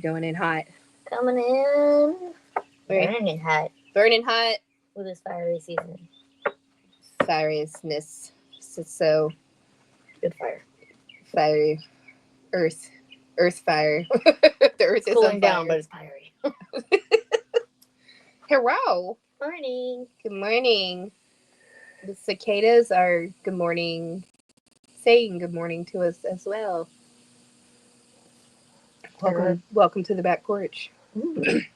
going in hot. Coming in. We're Burning hot burning hot. with this fiery season. Fieriness. So Good fire. fiery. Earth fire. The earth is Cooling on down, but fire. it's fiery. Hello. Morning. Good morning. The cicadas are good morning, saying good morning to us as well. Welcome to the back porch. Podcast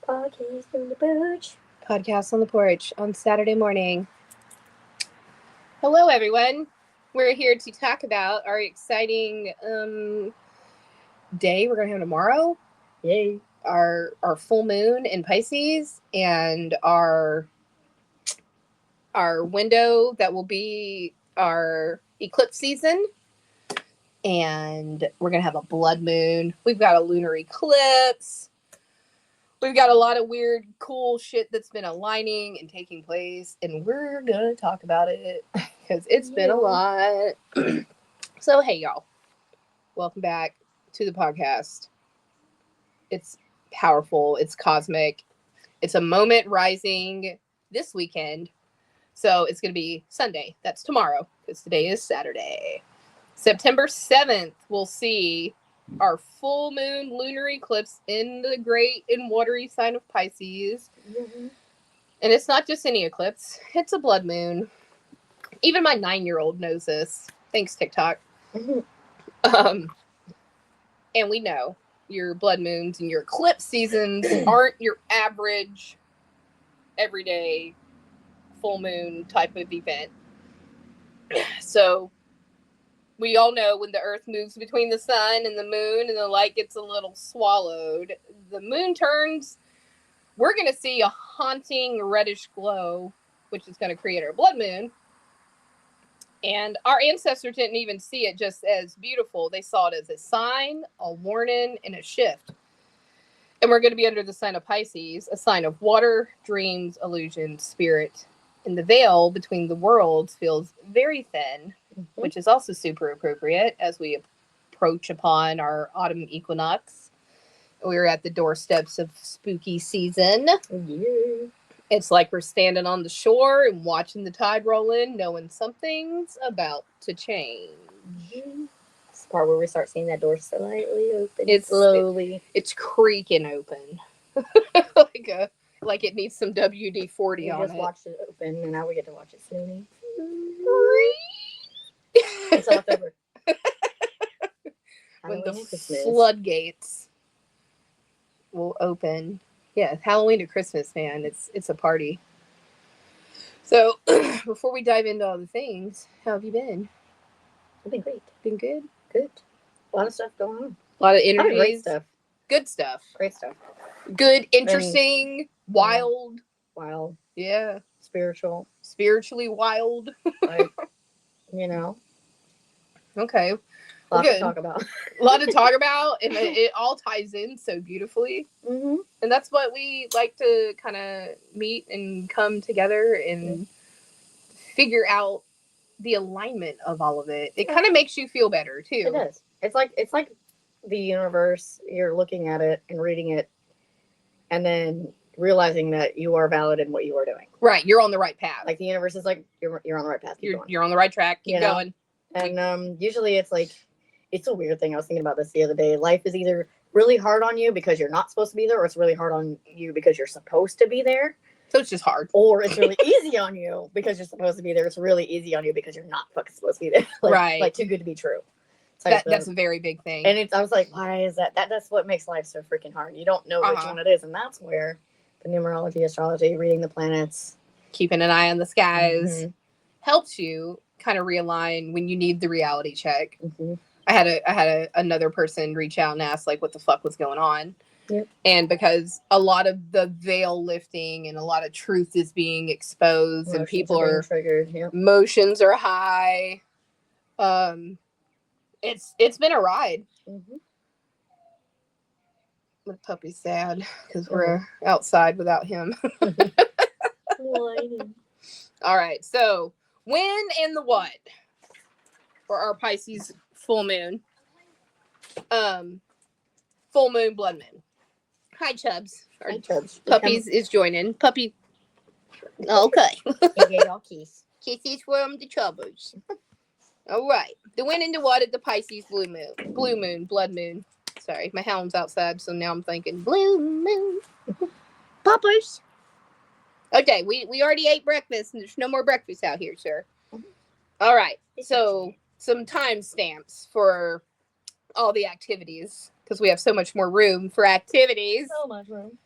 on the porch. Podcast on the porch on Saturday morning. Hello, everyone. We're here to talk about our exciting day we're going to have tomorrow. Yay. Our full moon in Pisces and our window that will be our eclipse season. And we're going to have a blood moon. We've got a lunar eclipse. We've got a lot of weird, cool shit that's been aligning and taking place. And we're going to talk about it because it's been a lot. So, hey, y'all. Welcome back to the podcast. It's powerful. It's cosmic. It's a moment rising this weekend. So, it's going to be Sunday. That's tomorrow because today is Saturday. September 7th, we'll see our full moon lunar eclipse in the great and watery sign of Pisces. Mm-hmm. And it's not just any eclipse. It's a blood moon. Even my 9-year-old knows this. Thanks, TikTok. Mm-hmm. And we know your blood moons and your eclipse seasons aren't your average, everyday, full moon type of event. So we all know when the earth moves between the sun and the moon and the light gets a little swallowed, the moon turns, we're going to see a haunting reddish glow, which is going to create our blood moon. And our ancestors didn't even see it just as beautiful. They saw it as a sign, a warning, and a shift. And we're going to be under the sign of Pisces, a sign of water, dreams, illusion, spirit. And the veil between the worlds feels very thin, which is also super appropriate as we approach upon our autumn equinox. We're at the doorsteps of spooky season. Yeah. It's like we're standing on the shore and watching the tide roll in, knowing something's about to change. It's the part where we start seeing that door slightly open. Slowly. It's creaking open. like it needs some WD-40 we on it. We just watched it open, and now we get to watch it slowly. It's October. When the floodgates will open. Yeah, Halloween to Christmas, man. It's a party. So, before we dive into all the things, how have you been? I've been great. Been good? Good. A lot of stuff going on. A lot of interviews. Great stuff. Good stuff. Great stuff. Good, interesting, wild. Wild. Yeah. Spiritual. Spiritually wild. Like, you know. Okay. A lot to talk about. A lot to talk about, and it all ties in so beautifully. Mm-hmm. And that's what we like to kind of meet and come together and figure out the alignment of all of it. It kind of makes you feel better too. It does. It's like the universe. You're looking at it and reading it, and then realizing that you are valid in what you are doing. Right, you're on the right path. Like the universe is like you're on the right path. You're on the right track. Keep going. And usually it's like. It's a weird thing. I was thinking about this the other day. Life is either really hard on you because you're not supposed to be there, or it's really hard on you because you're supposed to be there. So it's just hard. Or it's really easy on you because you're supposed to be there. It's really easy on you because you're not fucking supposed to be there. Right. Like too good to be true. That's a very big thing. And I was like, why is that? That's what makes life so freaking hard. You don't know which one it is. And that's where the numerology, astrology, reading the planets, keeping an eye on the skies helps you kind of realign when you need the reality check. Mm-hmm. I had another person reach out and ask like what the fuck was going on. Yep. And because a lot of the veil lifting and a lot of truth is being exposed and people are triggered. Yep. Emotions are high. It's been a ride. Mm-hmm. The puppy's sad because we're outside without him. All right. So when and the what for our Pisces full moon. full moon, blood moon. Hi, Chubs. Our Hi, Chubs. Puppies is joining. Puppy. Okay. Kisses from the Chubbers. All right. The wind and the water, the Pisces blue moon, blood moon. Sorry, my hound's outside, so now I'm thinking blue moon. Poppers. Okay, we already ate breakfast, and there's no more breakfast out here, sir. All right. So some time stamps for all the activities, because we have so much more room for activities. So much room.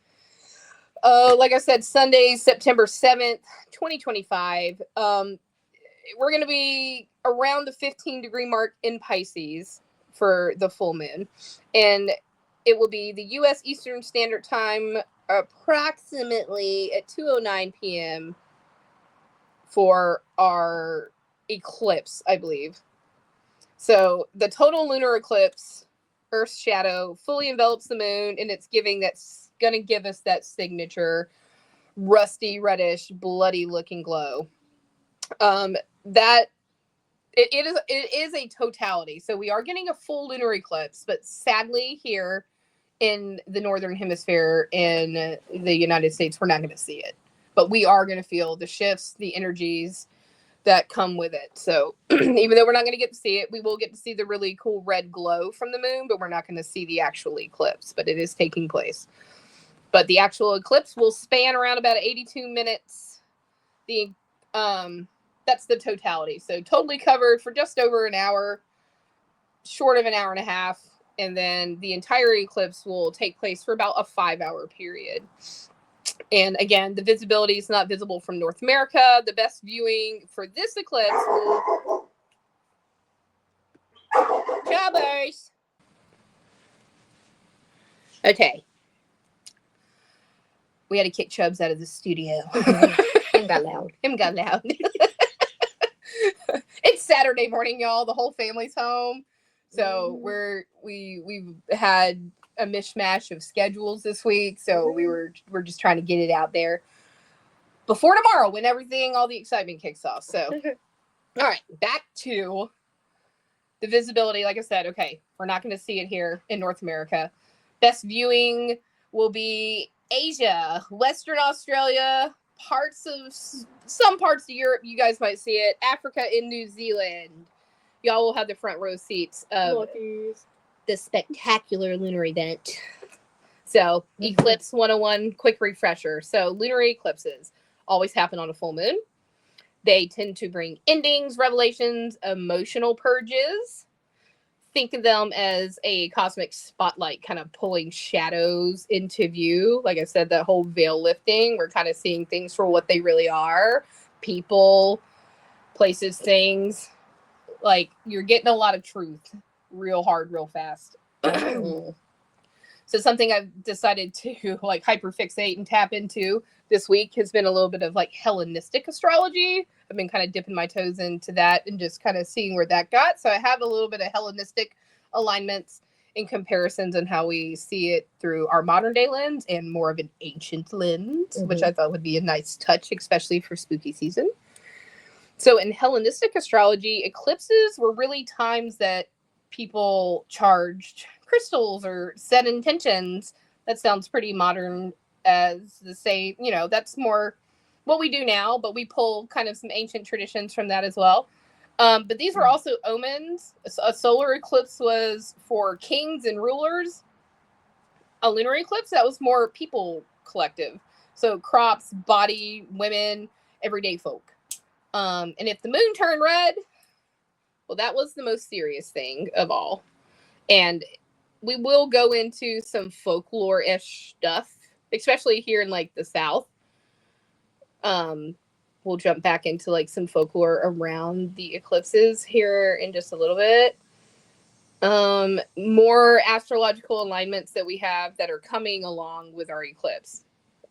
Like I said, Sunday, September 7th, 2025. We're going to be around the 15-degree mark in Pisces for the full moon. And it will be the U.S. Eastern Standard Time approximately at 2:09 p.m. for our eclipse, I believe. So the total lunar eclipse, Earth's shadow, fully envelops the moon, and it's going to give us that signature rusty, reddish, bloody looking glow. That it is a totality. So we are getting a full lunar eclipse, but sadly here in the northern hemisphere in the United States, we're not going to see it. But we are going to feel the shifts, the energies that come with it. So even though we're not going to get to see it, we will get to see the really cool red glow from the moon, but we're not going to see the actual eclipse, but it is taking place. But the actual eclipse will span around about 82 minutes. That's the totality. So totally covered for just over an hour, short of an hour and a half. And then the entire eclipse will take place for about a 5-hour period. And again, the visibility is not visible from North America. The best viewing for this eclipse will... Chubbers! Okay. We had to kick Chubbs out of the studio. Him got loud. It's Saturday morning, y'all. The whole family's home. So we've had a mishmash of schedules this week. So we're just trying to get it out there before tomorrow when all the excitement kicks off. So, all right, back to the visibility. Like I said, okay, we're not going to see it here in North America. Best viewing will be Asia, Western Australia, some parts of Europe. You guys might see it. Africa and New Zealand. Y'all will have the front row seats of the spectacular lunar event. So, Eclipse 101, quick refresher. So, lunar eclipses always happen on a full moon. They tend to bring endings, revelations, emotional purges. Think of them as a cosmic spotlight kind of pulling shadows into view. Like I said, that whole veil lifting, we're kind of seeing things for what they really are. People, places, things. Like, you're getting a lot of truth real hard, real fast. So something I've decided to like hyperfixate and tap into this week has been a little bit of like Hellenistic astrology. I've been kind of dipping my toes into that and just kind of seeing where that got. So I have a little bit of Hellenistic alignments in comparisons and how we see it through our modern day lens and more of an ancient lens, which I thought would be a nice touch, especially for spooky season. So in Hellenistic astrology, eclipses were really times that people charged crystals or set intentions. That sounds pretty modern as the same, that's more what we do now, but we pull kind of some ancient traditions from that as well. But these were also omens. A solar eclipse was for kings and rulers. A lunar eclipse, that was more people collective. So crops, body, women, everyday folk. And if the moon turned red, well, that was the most serious thing of all. And we will go into some folklore-ish stuff, especially here in like the South. We'll jump back into like some folklore around the eclipses here in just a little bit. More astrological alignments that we have that are coming along with our eclipse.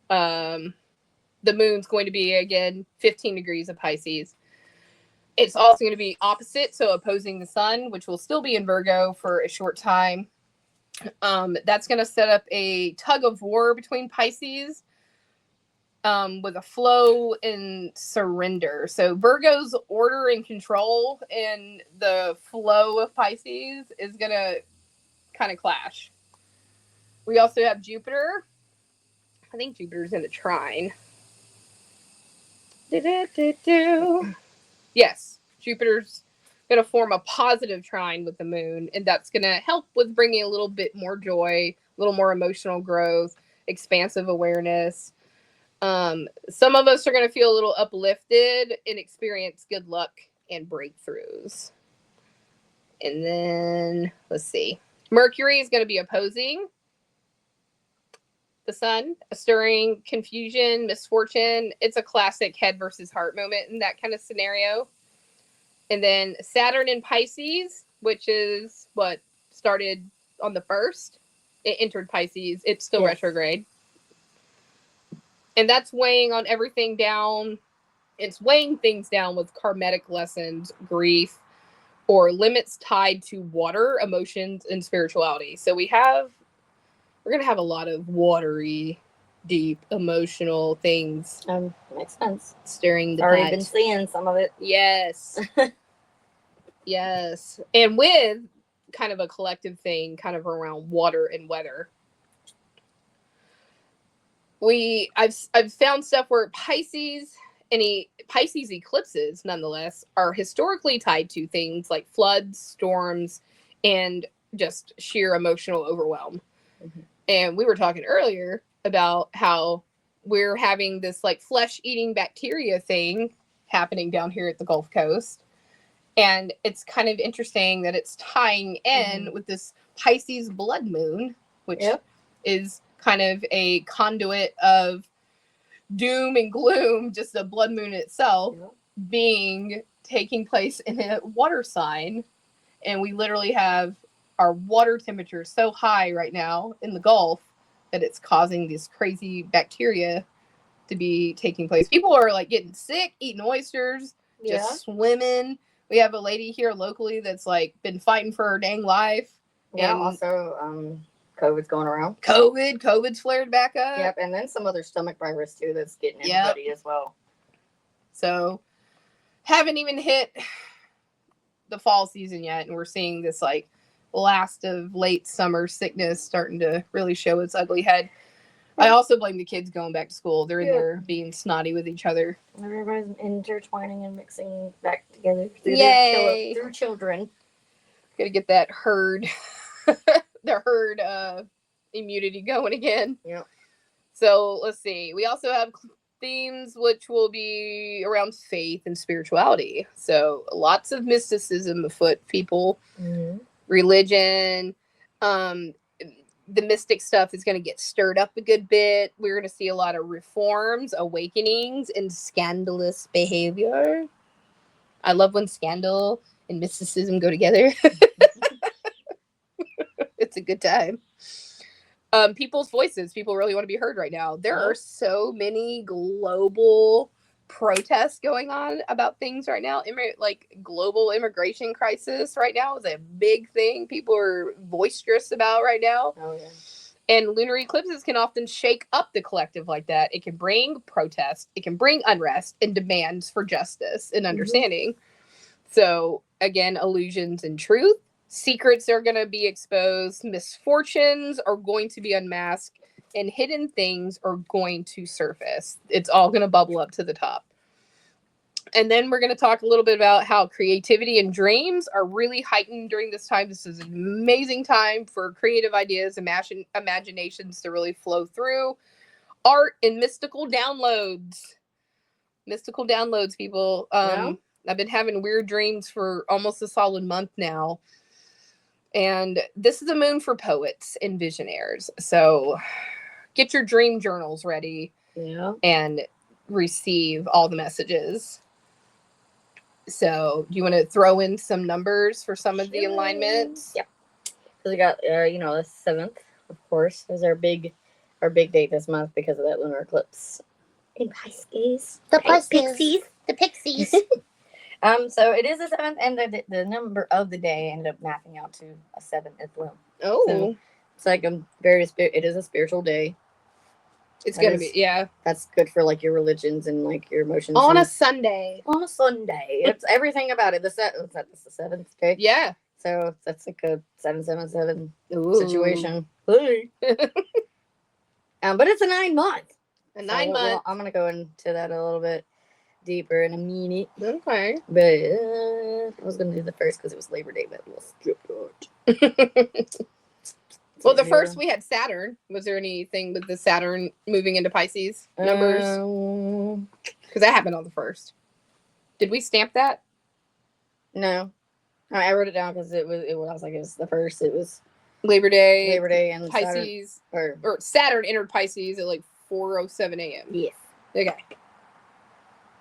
The moon's going to be, again, 15 degrees of Pisces. It's also going to be opposite, so opposing the sun, which will still be in Virgo for a short time. That's going to set up a tug of war between Pisces with a flow and surrender. So Virgo's order and control and the flow of Pisces is going to kind of clash. We also have Jupiter. I think Jupiter's in a trine. Yes, Jupiter's going to form a positive trine with the moon, and that's going to help with bringing a little bit more joy, a little more emotional growth, expansive awareness. Some of us are going to feel a little uplifted and experience good luck and breakthroughs. And then, let's see. Mercury is going to be opposing the sun, stirring confusion, misfortune. It's a classic head versus heart moment in that kind of scenario. And then Saturn in Pisces, which is what started on the 1st. It entered Pisces. It's still retrograde. And that's weighing on everything down. It's weighing things down with karmatic lessons, grief, or limits tied to water, emotions, and spirituality. So we're going to have a lot of watery, deep, emotional things. Makes sense. Stirring the Already pot. been seeing some of it. Yes. Yes. And with kind of a collective thing kind of around water and weather. I've found stuff where Pisces eclipses nonetheless are historically tied to things like floods, storms, and just sheer emotional overwhelm. Mm-hmm. And we were talking earlier about how we're having this like flesh-eating bacteria thing happening down here at the Gulf Coast. And it's kind of interesting that it's tying in with this Pisces blood moon, which is kind of a conduit of doom and gloom, just the blood moon itself taking place in a water sign. And we literally have our water temperature so high right now in the Gulf that it's causing this crazy bacteria to be taking place. People are like getting sick, eating oysters, just swimming. We have a lady here locally that's like been fighting for her dang life. Yeah, and also COVID's going around. COVID's flared back up. Yep, and then some other stomach virus too that's getting everybody as well. So, haven't even hit the fall season yet, and we're seeing this like last of late summer sickness starting to really show its ugly head. I also blame the kids going back to school. They're in there being snotty with each other. Everybody's intertwining and mixing back together through children. Gotta get that herd, immunity going again. Yep. So let's see. We also have themes which will be around faith and spirituality. So lots of mysticism afoot, people. Mm-hmm. Religion. The mystic stuff is going to get stirred up a good bit. We're going to see a lot of reforms, awakenings, and scandalous behavior. I love when scandal and mysticism go together. It's a good time. People's voices. People really want to be heard right now. There are so many global protests going on about things right now. Like global immigration crisis right now is a big thing people are boisterous about right now. Oh yeah. And lunar eclipses can often shake up the collective like that. It can bring protest, it can bring unrest and demands for justice and understanding. So again, illusions and truth. Secrets are going to be exposed, misfortunes are going to be unmasked, and hidden things are going to surface. It's all going to bubble up to the top. And then we're going to talk a little bit about how creativity and dreams are really heightened during this time. This is an amazing time for creative ideas, imaginations to really flow through. Art and mystical downloads. Mystical downloads, people. I've been having weird dreams for almost a solid month now. And this is a moon for poets and visionaries. So get your dream journals ready and receive all the messages. So do you want to throw in some numbers for some of the alignments? Yep. So we got, the 7th, of course, is our big date this month because of that lunar eclipse in Pisces. The Pixies. The Pixies. So it is the 7th, and the number of the day ended up mapping out to a 7 as well. Oh. So it's like it is a spiritual day. It's going to be, That's good for like your religions and like your emotions. On a Sunday. On a Sunday. It's everything about it. Is that the 7th day? Yeah. So that's like a 777 Ooh. situation. Hey. But it's a 9-month. A 9-month. I'm gonna go into that a little bit deeper in a minute. Okay. But I was gonna do the first because it was Labor Day, but we'll skip that. Well, the first we had Saturn. Was there anything with the Saturn moving into Pisces numbers? Because that happened on the 1st. Did we stamp that? No. I wrote it down because it was like it was the first. It was Labor Day and Pisces Saturn, or Saturn entered Pisces at like 4:07 a.m. Yes. Okay.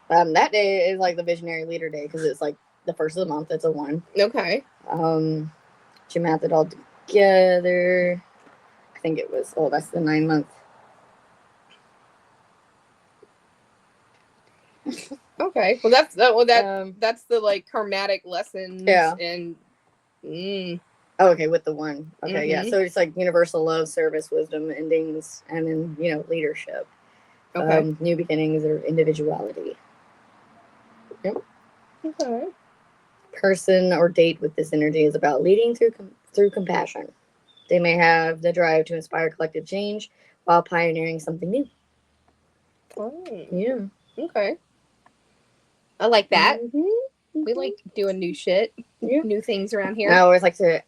That day is like the visionary leader day because it's like the first of the month. It's a 1. Okay. She mapped it all together. I think it was. Oh, that's the 9-month. Okay. Well, that's the like karmatic lessons. Yeah. And. Oh, okay, with the 1. Okay, yeah. So it's like universal love, service, wisdom, endings, and then leadership. Okay. New beginnings or individuality. Yep. Okay. Person or date with this energy is about leading through compassion. They may have the drive to inspire collective change while pioneering something new. Oh. Yeah. Okay. I like that. Mm-hmm. We like doing new shit, new things around here. I always like to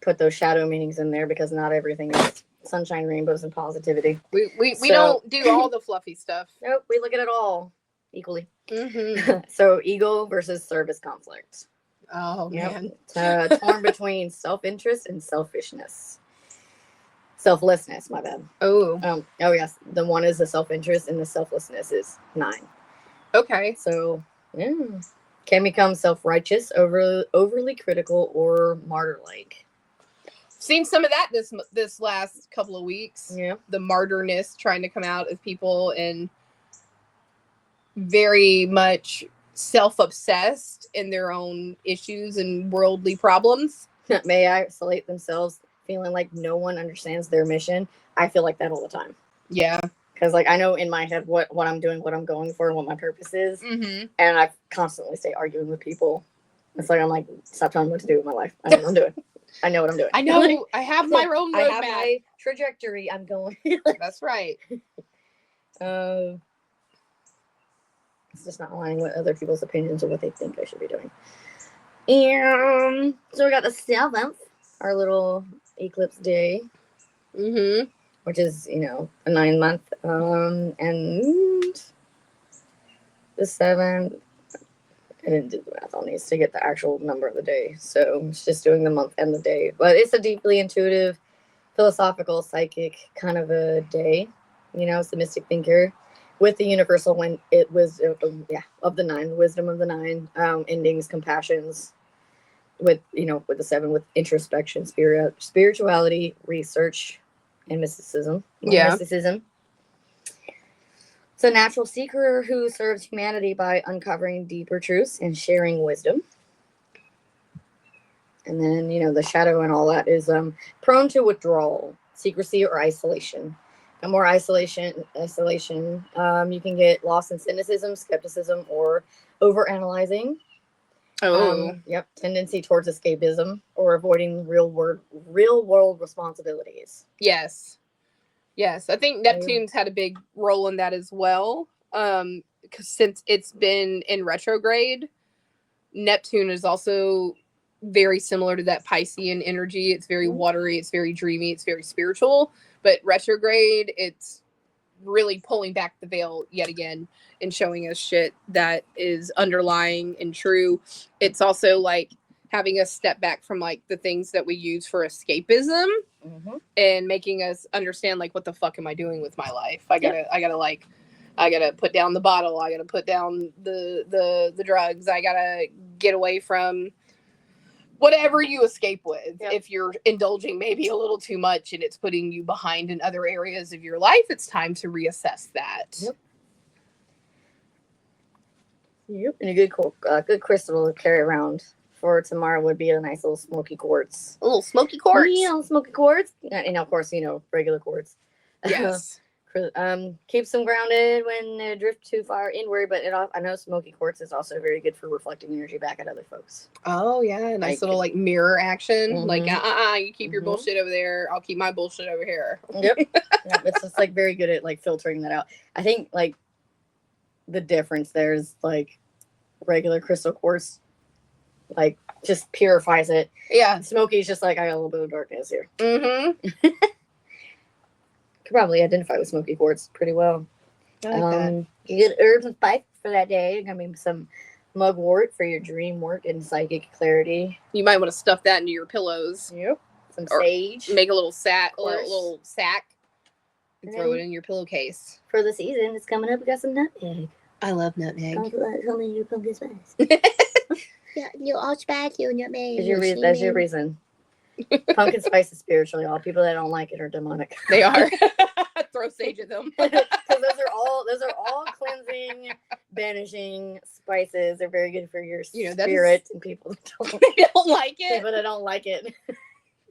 put those shadow meanings in there because not everything is sunshine, rainbows, and positivity. We don't do all the fluffy stuff. Nope, we look at it all equally. Mm-hmm. So ego versus service conflict. Oh, man. Torn between self-interest and selfishness. Selflessness, my bad. Oh. Oh, yes. The 1 is the self-interest and the selflessness is 9. Okay. So, yeah. Can become self-righteous, overly critical, or martyr-like. Seen some of that this last couple of weeks. Yeah. The martyrness trying to come out of people and very much self-obsessed in their own issues and worldly problems. May isolate themselves, feeling like no one understands their mission. I feel like that all the time. Yeah. Because like I know in my head what I'm doing, what I'm going for, and what my purpose is. Mm-hmm. And I constantly stay arguing with people. It's like I'm like, stop telling me what to do with my life. I know what I'm doing. I know what I'm doing. I know. I have my own roadmap. I have my trajectory. I'm going. That's right. It's just not aligning with other people's opinions or what they think I should be doing. And so we got the 7th, our little eclipse day. Mm-hmm. Which is, a 9-month. And the 7th, I didn't do the math on these to get the actual number of the day. So it's just doing the month and the day. But it's a deeply intuitive, philosophical, psychic kind of a day. It's the mystic thinker with the universal when it was, of the 9, wisdom of the 9, endings, compassions. With the 7, with introspection, spirituality, research, and mysticism. Mysticism. It's a natural seeker who serves humanity by uncovering deeper truths and sharing wisdom. And then, the shadow and all that is prone to withdrawal, secrecy, or isolation. And more isolation, you can get lost in cynicism, skepticism, or overanalyzing. Tendency towards escapism or avoiding real world responsibilities. Yes. I think Neptune's had a big role in that as well. Because since it's been in retrograde, Neptune is also very similar to that Piscean energy. It's very watery, it's very dreamy, it's very spiritual. But retrograde, it's really pulling back the veil yet again and showing us shit that is underlying and true. It's also like having us step back from like the things that we use for escapism and making us understand like what the fuck am I doing with my life. I gotta put down the bottle, I gotta put down the drugs, I gotta get away from whatever you escape with. If you're indulging maybe a little too much and it's putting you behind in other areas of your life, it's time to reassess that. And a good crystal to carry around for tomorrow would be a nice little smoky quartz. A little smoky quartz? Yeah, smoky quartz. And of course, regular quartz. Yes. for keeps them grounded when they drift too far inward. But I know smoky quartz is also very good for reflecting energy back at other folks. Oh yeah, nice Like, little like mirror action. Mhm. Like you keep your bullshit over there. I'll keep my bullshit over here. Yep. Yep. It's just like very good at like filtering that out. I think like the difference there is like regular crystal quartz, like just purifies it. Yeah. Smoky is just like I got a little bit of darkness here. Mm-hmm. Could probably identify with smoky quartz pretty well. I like that. You get herbs and spices for that day. You're gonna be some mugwort for your dream work and psychic clarity. You might want to stuff that into your pillows. Yep. Some Or sage. Make a little sack, Of course. little sack, and throw it in your pillowcase. For the season, it's coming up. We got some nutmeg. I love nutmeg. Tell me your pumpkin spice. Yeah, you all spice, you nutmeg. That's your reason. Pumpkin spice is spiritual, y'all. People that don't like it are demonic. They are. Throw sage at them. Because those are all cleansing, banishing spices. They're very good for your spirit and people that don't like it. People that don't like it.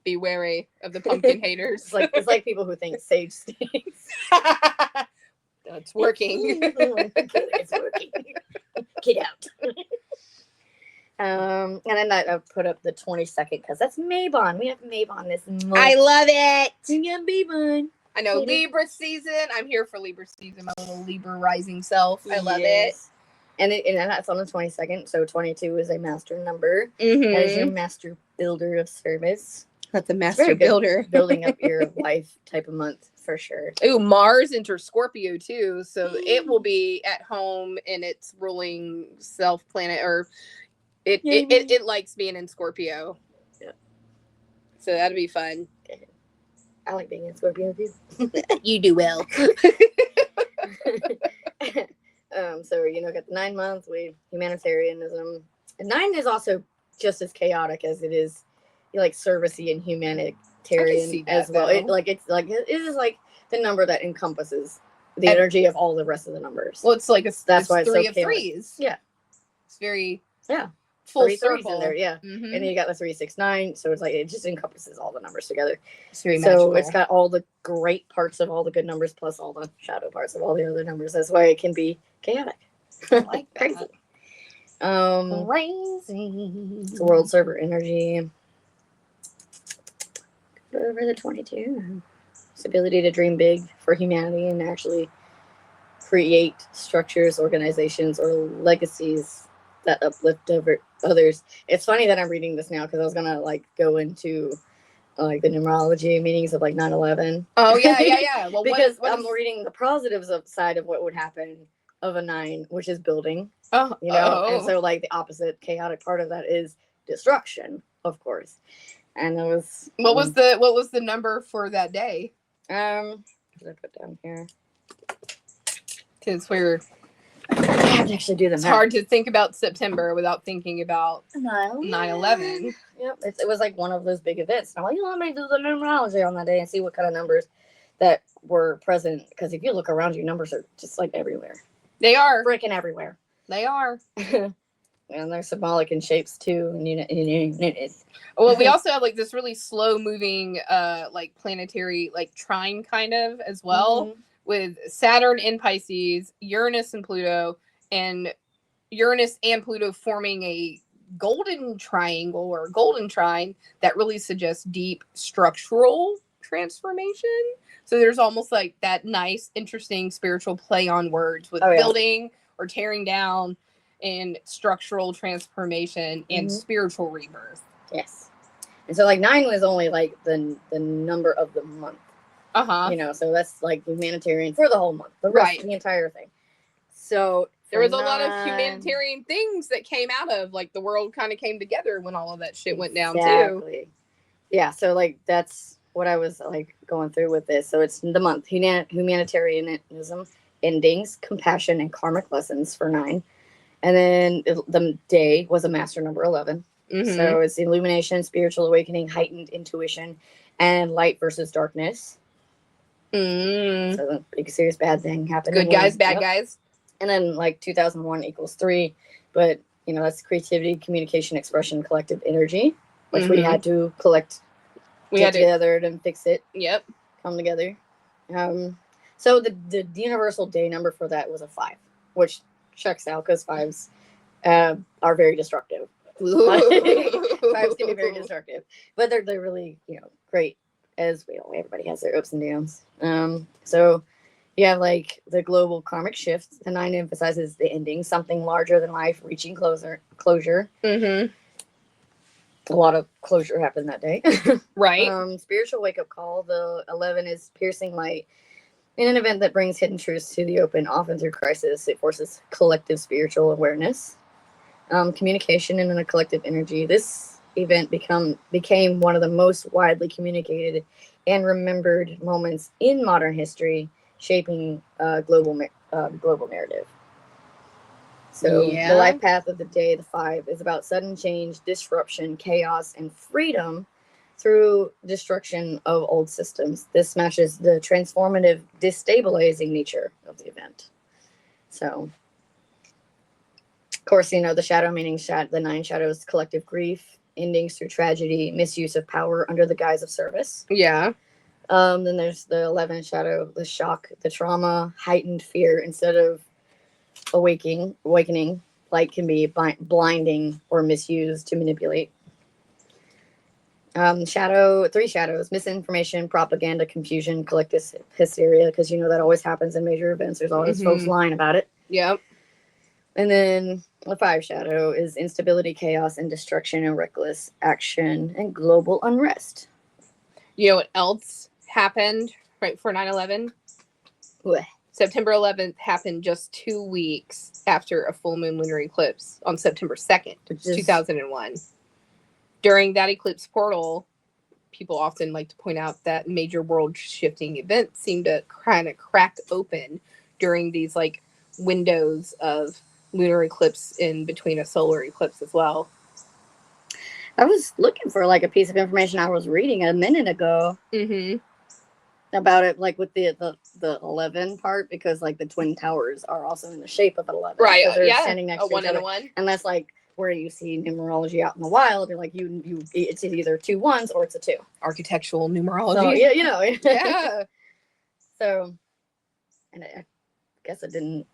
Be wary of the pumpkin haters. It's like people who think sage stinks. It's working. It's working. Get out. And then I put up the 22nd because that's Mabon. We have Mabon this month. I love it. We got Mabon. I know Libra season. I'm here for Libra season. My little Libra rising self. I love it. And that's on the 22nd. So 22 is a master number. Mm-hmm. That is your master builder of service. That's a master builder. Building up your life type of month for sure. Ooh, Mars enters Scorpio too. So it will be at home in its ruling self planet, or it likes being in Scorpio. Yeah. So that'll be fun. I like being in Scorpio too. You do well. So got the 9 months with humanitarianism. And 9 is also just as chaotic as it is like servicey and humanitarian as well. It is like the number that encompasses the energy of all the rest of the numbers. Well, it's like that's why it's three so of chaotic. threes. Yeah. It's very full three circle in there, yeah. Mm-hmm. And then you got the 3, 6, 9, so it's like it just encompasses all the numbers together. It's very magical. So it's got all the great parts of all the good numbers plus all the shadow parts of all the other numbers. That's why it can be chaotic. I like that. Crazy. Crazy. It's world server energy. Over the 22. It's ability to dream big for humanity and actually create structures, organizations, or legacies that uplift over others. It's funny that I'm reading this now because I was gonna go into the numerology meanings of 9/11. Oh yeah. Well, because I'm reading the positives side of what would happen of a 9, which is building. And so the opposite chaotic part of that is destruction, of course. And it was what was the number for that day? What did I put down here? Because I have to actually do them. It's hard to think about September without thinking about 9/11. Yep, it was one of those big events. Now, let me do the numerology on that day and see what kind of numbers that were present. Because if you look around, your numbers are just everywhere. They are freaking everywhere. They are. And they're symbolic in shapes too. Well, we also have this really slow moving planetary trine kind of as well, with Saturn in Pisces, Uranus and Pluto forming a golden triangle or golden trine that really suggests deep structural transformation. So there's almost that nice, interesting spiritual play on words with building or tearing down, and structural transformation and spiritual rebirth. Yes. And so 9 was only the number of the month. So that's humanitarian for the whole month. The rest, the entire thing. So there was a lot of humanitarian things that came out of the world kind of came together when all of that shit went down too. Yeah, so that's what I was going through with this. So it's the month, humanitarianism, endings, compassion, and karmic lessons for 9. And then the day was a master number 11. So it's illumination, spiritual awakening, heightened intuition, and light versus darkness. So the big serious bad thing happened. Good guys, bad guys. And then 2001 equals 3. But that's creativity, communication, expression, collective energy, which we had to collect. We had together to fix it. Yep. Come together. So the universal day number for that was a 5, which checks out because 5s are very destructive. 5s can be very destructive, but they're really great, as everybody has their ups and downs. So you have like the global karmic shift. The 9 emphasizes the ending, something larger than life reaching closure. Mm-hmm. A lot of closure happened that day. Right. Spiritual wake up call. The 11 is piercing light. In an event that brings hidden truths to the open, often through crisis, it forces collective spiritual awareness, communication, and a collective energy. This event became one of the most widely communicated and remembered moments in modern history, shaping global narrative. So the life path of the day, the 5, is about sudden change, disruption, chaos, and freedom through destruction of old systems. This matches the transformative, destabilizing nature of the event. So, of course, the shadow meaning the 9 shadows, collective grief, endings through tragedy, misuse of power under the guise of service. Yeah. Then there's the 11 shadow, the shock, the trauma, heightened fear. Instead of awakening, light can be blinding or misused to manipulate. 3 shadows, misinformation, propaganda, confusion, collective hysteria, because that always happens in major events. There's always folks lying about it. Yep. And then the 5 shadow is instability, chaos, and destruction, and reckless action, and global unrest. You know what else happened right before 9/11? What? September 11th happened just 2 weeks after a full moon lunar eclipse on September 2nd, 2001. During that eclipse portal, people often like to point out that major world-shifting events seem to kind of crack open during these like windows of lunar eclipse in between a solar eclipse as well. I was looking for like a piece of information I was reading a minute ago about it, like with the 11 part, because like the twin towers are also in the shape of an 11, right? They're standing next a to 1 each and other. a 1, and that's like where you see numerology out in the wild. You're like it's either 2 1s or it's a 2. Architectural numerology. So yeah, Yeah. So, and I guess it didn't.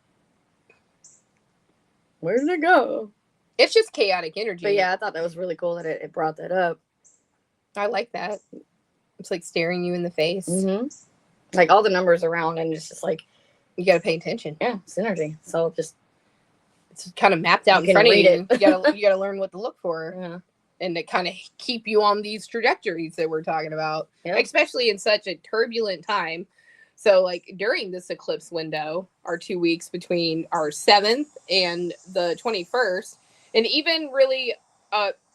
Where did it go? It's just chaotic energy. But yeah, I thought that was really cool that it brought that up. I like that. It's like staring you in the face. Mm-hmm. Like all the numbers around, and it's just like you got to pay attention. Yeah, synergy. So it's kind of mapped out in front of you. You gotta learn what to look for. Yeah. And to kind of keep you on these trajectories that we're talking about, especially in such a turbulent time. So like during this eclipse window, our 2 weeks between our 7th and the 21st, and even really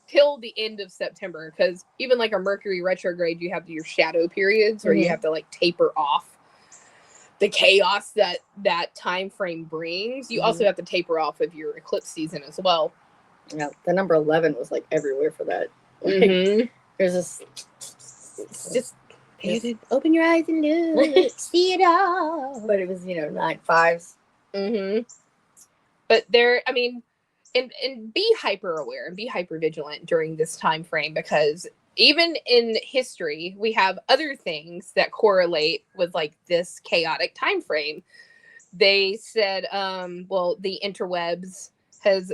till the end of September, because even like a Mercury retrograde, you have your shadow periods where you have to like taper off the chaos that time frame brings. You also have to taper off of your eclipse season as well. Yeah, the number 11 was like everywhere for that. Like, there's this. It's just open your eyes and look, see it all. But it was 9 5s. But there, I mean, and be hyper aware and be hyper vigilant during this time frame, because even in history, we have other things that correlate with like this chaotic time frame. They said, the interwebs has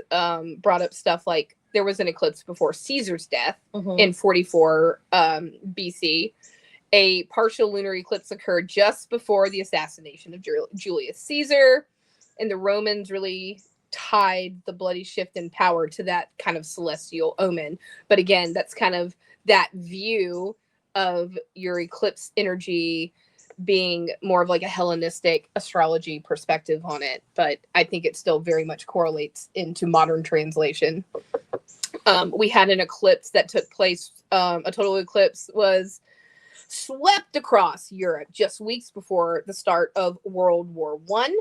brought up stuff like there was an eclipse before Caesar's death in 44 BC. A partial lunar eclipse occurred just before the assassination of Julius Caesar, and the Romans really tied the bloody shift in power to that kind of celestial omen. But again, that's kind of that view of your eclipse energy being more of like a Hellenistic astrology perspective on it. But I think it still very much correlates into modern translation. We had an eclipse that took place, a total eclipse was swept across Europe just weeks before the start of World War I.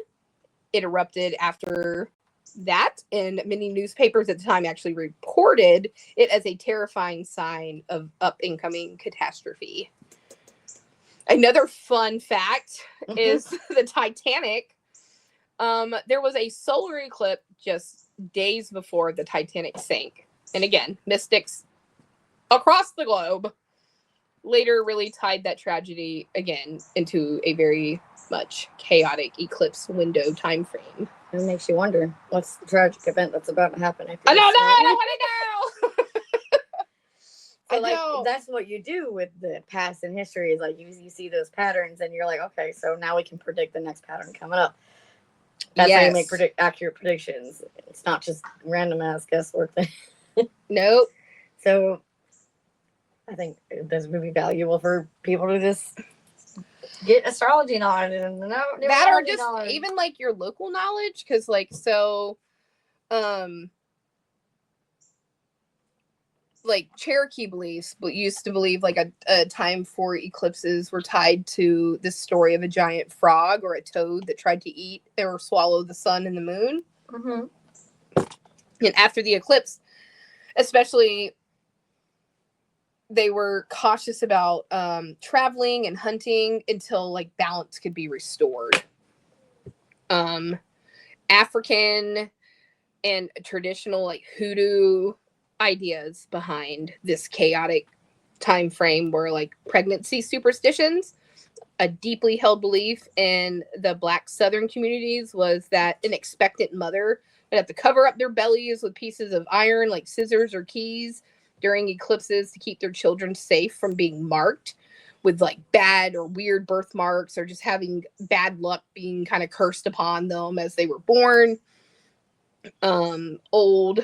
It erupted after that, and many newspapers at the time actually reported it as a terrifying sign of incoming catastrophe. Another fun fact is the Titanic. There was a solar eclipse just days before the Titanic sank. And again, mystics across the globe later really tied that tragedy again into a very much chaotic eclipse window time frame. It makes you wonder what's the tragic event that's about to happen after I this, don't know. I right? don't want to know. So I like know. that's what you do with the past and history is like you see those patterns and you're like, okay, so now we can predict the next pattern coming up. That's how you make accurate predictions. It's not just random ass guesswork thing. Nope. So I think this would be valuable for people to just get astrology knowledge and That or just knowledge. Even like your local knowledge, because like like Cherokee beliefs used to believe like a time for eclipses were tied to this story of a giant frog or a toad that tried to eat or swallow the sun and the moon. Mm-hmm. And after the eclipse, especially, they were cautious about traveling and hunting until like balance could be restored. African and traditional like hoodoo ideas behind this chaotic time frame were like pregnancy superstitions. A deeply held belief in the Black Southern communities was that an expectant mother would have to cover up their bellies with pieces of iron like scissors or keys during eclipses to keep their children safe from being marked with like bad or weird birthmarks or just having bad luck being kind of cursed upon them as they were born. Old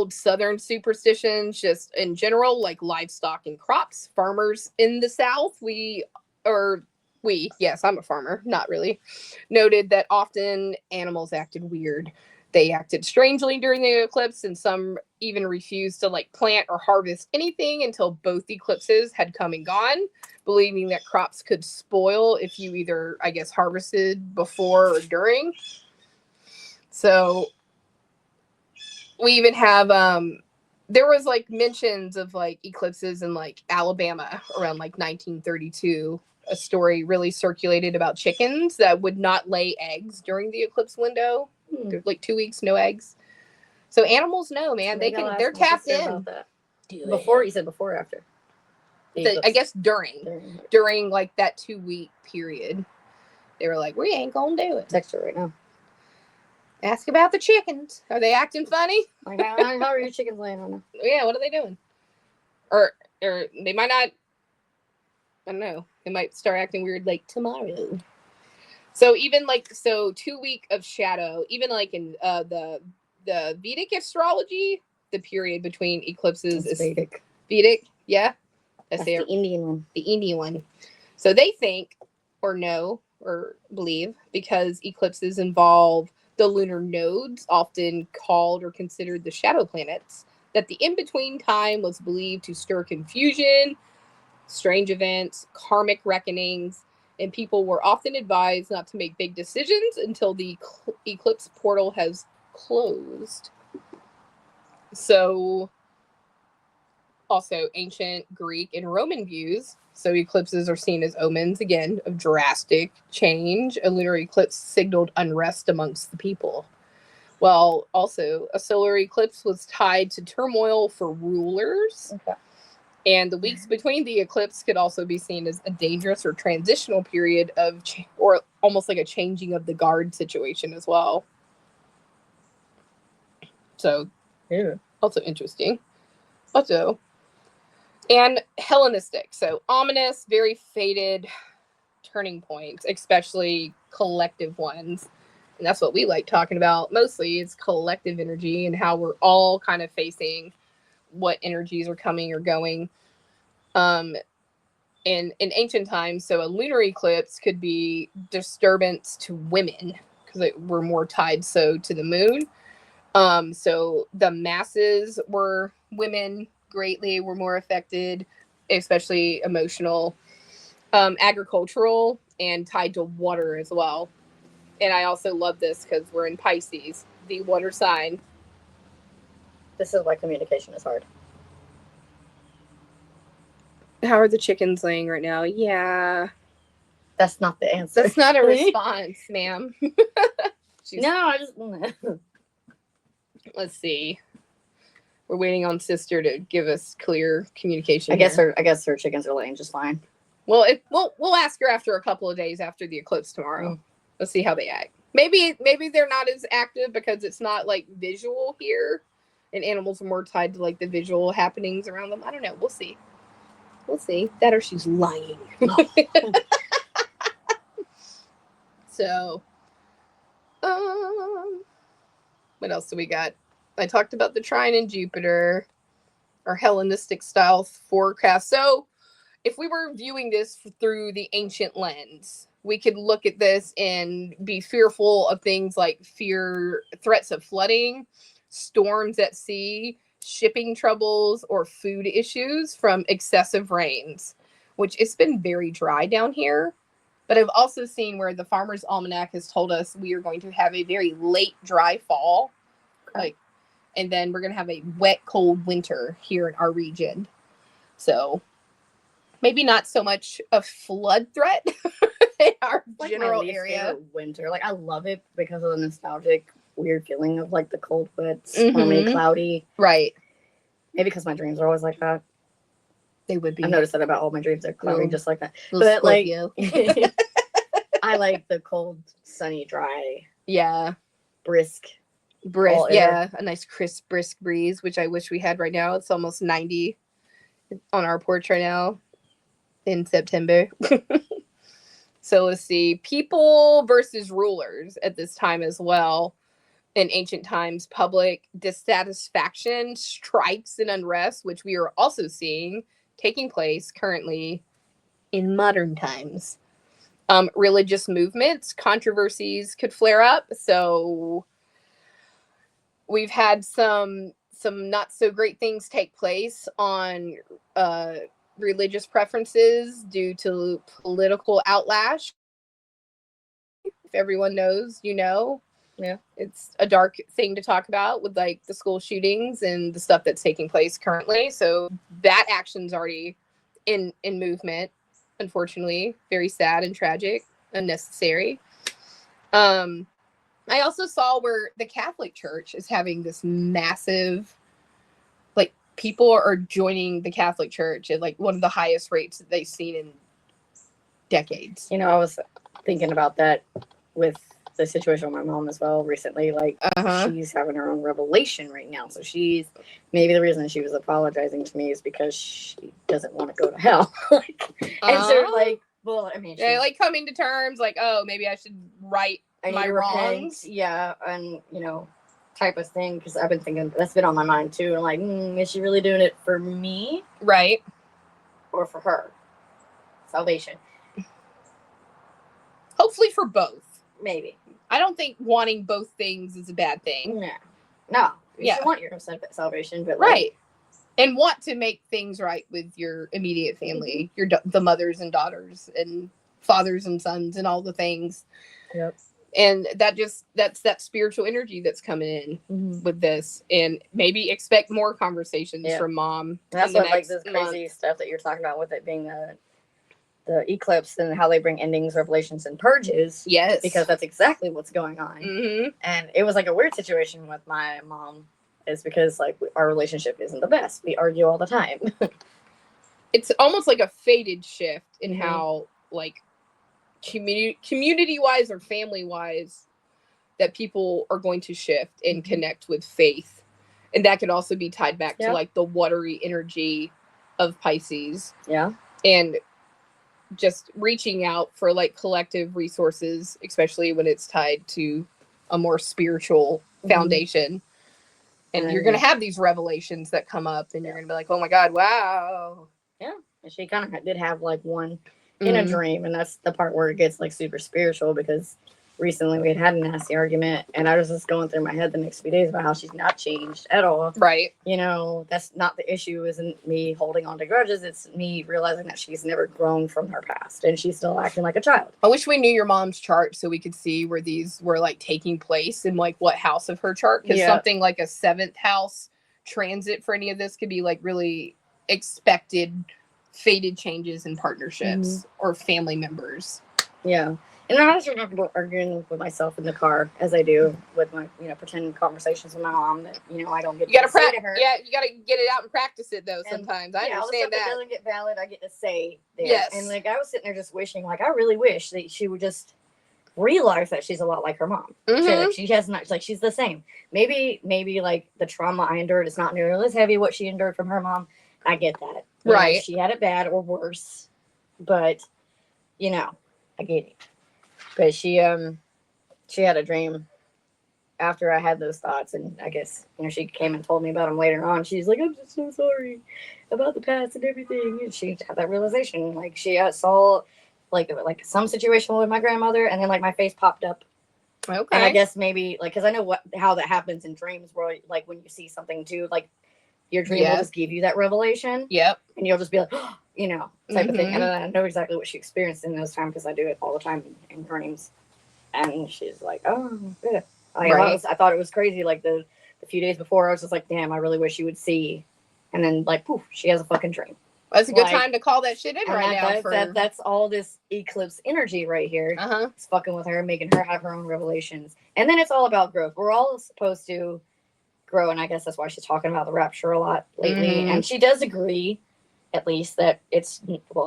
Southern superstitions, just in general, like livestock and crops. Farmers in the South, yes, I'm a farmer, not really, noted that often animals acted weird. They acted strangely during the eclipse, and some even refused to like plant or harvest anything until both eclipses had come and gone, believing that crops could spoil if you either, I guess, harvested before or during. So we even have there was like mentions of like eclipses in like Alabama around like 1932. A story really circulated about chickens that would not lay eggs during the eclipse window. There's like 2 weeks, no eggs. So animals know, man. They're tapped in. Before, you said before or after? I guess during like that 2 week period. They were like, we ain't gonna do it. Text her right now. Ask about the chickens. Are they acting funny? Like, how are your chickens laying on them? Yeah, what are they doing? Or they might not. I don't know. They might start acting weird like tomorrow. So even like 2 week of shadow, even like in the Vedic astrology, the period between eclipses is Vedic. Vedic, yeah. That's the Indian one. The Indian one. So they think or know or believe because eclipses involve the lunar nodes, often called or considered the shadow planets, that the in-between time was believed to stir confusion, strange events, karmic reckonings, and people were often advised not to make big decisions until the eclipse portal has closed. So, also ancient Greek and Roman views. So eclipses are seen as omens, again, of drastic change. A lunar eclipse signaled unrest amongst the people. Well, also, a solar eclipse was tied to turmoil for rulers. Okay. And the weeks between the eclipse could also be seen as a dangerous or transitional period of, or almost like a changing of the guard situation as well. So, yeah. Also interesting. Also, and Hellenistic. So, ominous, very fated turning points, especially collective ones. And that's what we like talking about mostly is collective energy and how we're all kind of facing what energies are coming or going. In ancient times, so a lunar eclipse could be disturbance to women because we're more tied to the moon. So the masses were women greatly were more affected, especially emotional, agricultural, and tied to water as well. And I also love this because we're in Pisces, the water sign. This is why communication is hard. How are the chickens laying right now? Yeah. That's not the answer. That's not a response, ma'am. No, I just... Let's see. We're waiting on sister to give us clear communication. I guess her chickens are laying just fine. Well, we'll ask her after a couple of days after the eclipse tomorrow. Let's see how they act. Maybe they're not as active because it's not like visual here, and animals are more tied to like the visual happenings around them. I don't know. We'll see. That or she's lying. So, what else do we got? I talked about the trine in Jupiter, our Hellenistic style forecast. So, if we were viewing this through the ancient lens, we could look at this and be fearful of things like threats of flooding, storms at sea, shipping troubles, or food issues from excessive rains, which it's been very dry down here. But I've also seen where the Farmer's Almanac has told us we are going to have a very late dry fall, and then we're going to have a wet, cold winter here in our region. So maybe not so much a flood threat in our general area. Winter, like I love it because of the nostalgic, weird feeling of like the cold, wet, stormy, cloudy. Right. Maybe because my dreams are always like that. They would be. I've noticed that about all my dreams. They're cloudy, just like that. But like, I like the cold, sunny, dry. Yeah. Brisk. Yeah. A nice crisp, brisk breeze, which I wish we had right now. It's almost 90 on our porch right now in September. So let's see. People versus rulers at this time as well. In ancient times, public dissatisfaction, strikes, and unrest, which we are also seeing taking place currently in modern times. Religious movements, controversies could flare up. So we've had some not so great things take place on religious preferences due to political outlash. If everyone knows, you know. Yeah. It's a dark thing to talk about with like the school shootings and the stuff that's taking place currently. So that action's already in movement, unfortunately. Very sad and tragic, unnecessary. I also saw where the Catholic Church is having this massive, like, people are joining the Catholic Church at like one of the highest rates that they've seen in decades. You know, I was thinking about that with the situation with my mom as well recently. Like, she's having her own revelation right now. So she's, maybe the reason she was apologizing to me is because she doesn't want to go to hell. And so, like, well, I mean, yeah, like coming to terms, like, oh, maybe I should right my wrongs. Yeah, and, you know, type of thing. Because I've been thinking, that's been on my mind too. And like, is she really doing it for me? Right. Or for her? Salvation. Hopefully for both. Maybe. I don't think wanting both things is a bad thing. No. You should want your own salvation, but right. And want to make things right with your immediate family, the mothers and daughters and fathers and sons and all the things. Yep. And that's that spiritual energy that's coming in with this, and maybe expect more conversations from mom. That's what like this crazy stuff that you're talking about with it being the eclipse and how they bring endings, revelations, and purges. Yes. Because that's exactly what's going on. Mm-hmm. And it was like a weird situation with my mom is because like our relationship isn't the best. We argue all the time. It's almost like a fated shift in how like community wise or family wise that people are going to shift and connect with faith. And that could also be tied back to like the watery energy of Pisces. Yeah. And just reaching out for like collective resources, especially when it's tied to a more spiritual foundation. And you're going to have these revelations that come up and you're going to be like, oh my God, wow. Yeah. And she kind of did have like one in a dream. And that's the part where it gets like super spiritual because recently we had a nasty argument and I was just going through my head the next few days about how she's not changed at all. Right. You know, that's not the issue. Isn't me holding on to grudges. It's me realizing that she's never grown from her past and she's still acting like a child. I wish we knew your mom's chart so we could see where these were like taking place and like what house of her chart. Because something like a 7th house transit for any of this could be like really expected fated changes in partnerships or family members. Yeah. And I just remember arguing with myself in the car, as I do with my, pretend conversations with my mom that, I don't get You gotta to say to practice. her. Yeah, you gotta get it out and practice it though. And, Sometimes I all the stuff understand that. doesn't get valid, I get to say there. Yes. And like I was sitting there just wishing, like I really wish that she would just realize that she's a lot like her mom. Mhm. She has not, like she's the same. Maybe like the trauma I endured is not nearly as heavy what she endured from her mom. I get that. Right. She had it bad or worse, but I get it. But she had a dream after I had those thoughts, and I guess she came and told me about them later on. She's like, I'm just so sorry about the past and everything. And she had that realization, like she saw like some situation with my grandmother, and then like my face popped up. Okay. And I guess maybe like because I know how that happens in dreams, where like when you see something too, like your dream will just give you that revelation. Yep. And you'll just be like, type of thing. And I know exactly what she experienced in those times because I do it all the time in dreams. And she's like, oh, good. I thought it was crazy. Like the few days before, I was just like, damn, I really wish you would see. And then like, poof, she has a fucking dream. That's a good time to call that shit in right now. That's all this eclipse energy right here. It's fucking with her, making her have her own revelations. And then it's all about growth. We're all supposed to grow, and I guess that's why she's talking about the rapture a lot lately. And she does agree, at least, that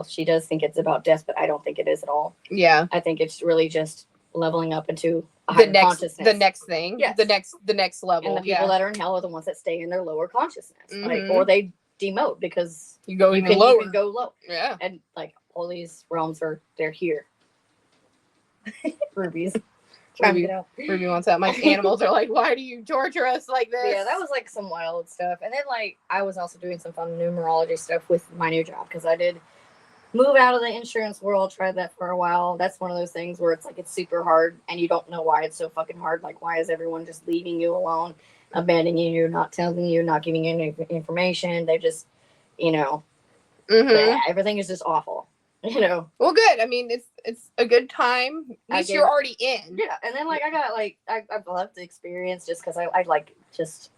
she does think it's about death, but I don't think it is at all. Yeah. I think it's really just leveling up into a higher consciousness. The next thing. Yes. The next level. And the people that are in hell are the ones that stay in their lower consciousness. Like, or they demote because you go even lower. You can go low. Yeah. And like all these realms they're here. Ruby's. Ruby wants out. My animals are like, why do you torture us like this? Yeah, that was like some wild stuff. And then like I was also doing some fun numerology stuff with my new job because I did move out of the insurance world, tried that for a while. That's one of those things where it's like it's super hard and you don't know why it's so fucking hard. Like why is everyone just leaving you alone, abandoning you, not telling you, not giving you any information? They just, everything is just awful. Well, good. I mean, it's a good time. At least you're already in. Yeah, and then like I got like I loved the experience just because I like just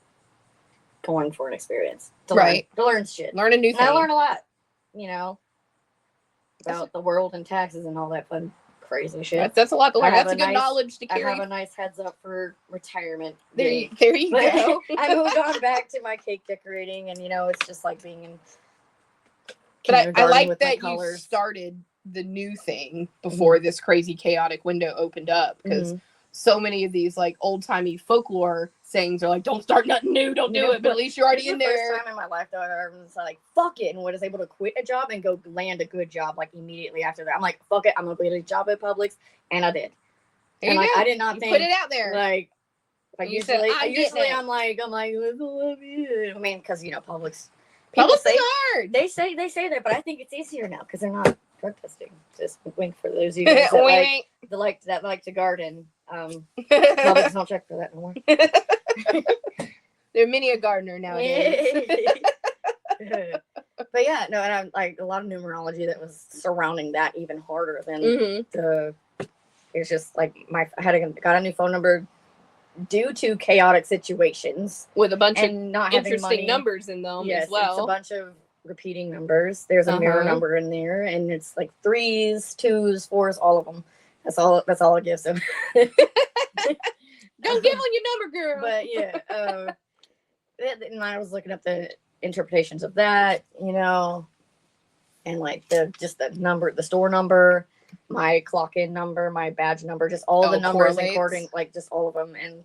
going for an experience to learn shit, learn a new thing. And I learned a lot, about the world and taxes and all that fun crazy shit. That's a lot to learn. That's a good knowledge to carry. I have a nice heads up for retirement. There you go. I moved on back to my cake decorating, and it's just like being in. But I like that you started the new thing before this crazy chaotic window opened up, because so many of these like old timey folklore sayings are like, don't start nothing new, don't do it. But at least you're already in there. First time in my life though, I was like, fuck it, and was able to quit a job and go land a good job like immediately after that. I'm like, fuck it, I'm gonna get a job at Publix, and I did. And like, I did not think put it out there. Like usually, I'm like, I love you. I mean, because Publix. Publix is hard. They say that, but I think it's easier now because they're not drug testing. Just wink for those of you guys that like to garden. Publix don't check for that no more. They're many a gardener nowadays. But yeah, no, and I'm like a lot of numerology that was surrounding that even harder than it's just like I got a new phone number due to chaotic situations with a bunch of not interesting numbers in them as well. It's a bunch of repeating numbers. There's a mirror number in there, and it's like 3s, 2s, 4s, all of them. That's all it gives them. Don't give on your number, girl. But yeah, and I was looking up the interpretations of that, and like the number, the store number, my clock in number, my badge number, just all the numbers according, like just all of them. And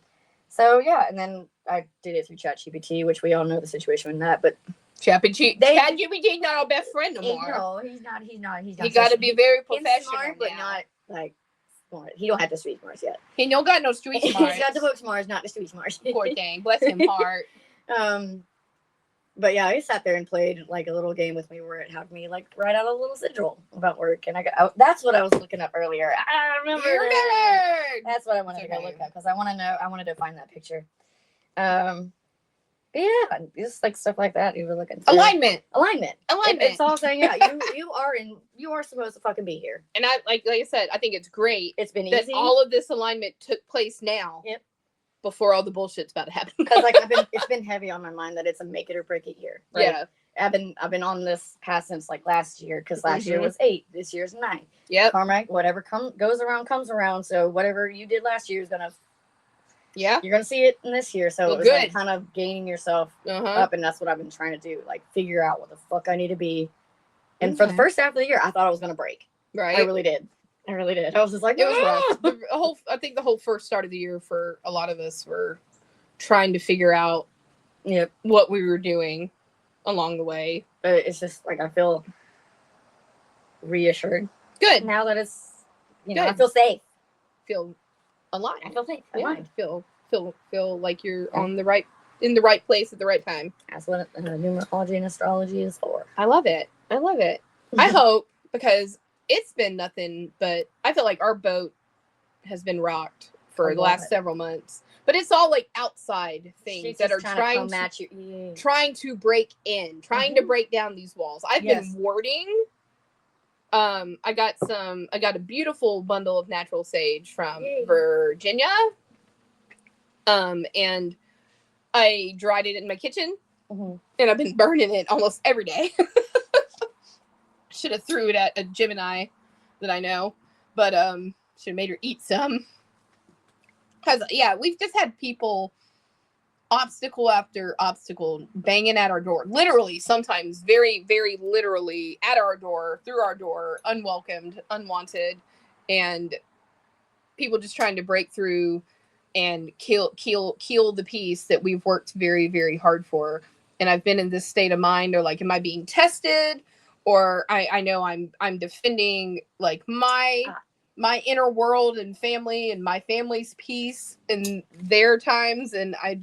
so yeah, and then I did it through ChatGPT, which we all know the situation in that, but ChatGPT not our best friend no more. No, he's not. He got to be very professional, smart, but not like smart. He don't have the street smarts yet. He don't got no street smarts. He's got the book smarts, not the street smarts. Poor thing, bless him heart. But yeah, he sat there and played like a little game with me where it had me like write out a little sigil about work, and that's what I was looking up earlier. I remember. That's what I wanted to go look at because I want to know. I wanted to find that picture. But yeah, just like stuff like that. You were looking through. Alignment. It's all saying, yeah, you are supposed to fucking be here. And I like I said, I think it's great. It's been that easy. all of this alignment took place now. Yep. Before all the bullshit's about to happen. Because like it's been heavy on my mind that it's a make it or break it year. Right? Yeah. I've been on this path since like last year, because last year Mhm. was 8, this year's 9. Yep. Karma, whatever goes around comes around. So whatever you did last year is Yeah. you're gonna see it in this year. So Well, it was like good. kind of gaining yourself Uh-huh. up, and that's what I've been trying to do, like figure out what the fuck I need to be. And for the Okay. first half of the year, I thought I was gonna break. Right. I really did. I was just like, It was "Ah!" rough. I think the whole first start of the year for a lot of us were trying to figure out Yep. what we were doing along the way. But it's just like I feel reassured Good. now that it's, I Good. feel safe. Feel alive. I feel safe. I'm Yeah. fine. Feel like you're Yeah. in the right place at the right time. That's what numerology and astrology is for. I love it. I hope, because it's been nothing but, I feel like our boat has been rocked for A the last lot. several months. But it's all like outside things She's that are just trying to match you. trying to break in, trying to break down these walls. I've Yes. been warding. I got a beautiful bundle of natural sage from Yay. Virginia. And I dried it in my kitchen, Mhm. and I've been burning it almost every day. Should have threw it at a Gemini that I know, but should have made her eat some. Because we've just had people, obstacle after obstacle, banging at our door. Literally, sometimes very, very literally at our door, through our door, unwelcomed, unwanted, and people just trying to break through and kill the peace that we've worked very, very hard for. And I've been in this state of mind, or like, am I being tested? Or I know I'm defending like my inner world and family and my family's peace in their times, and I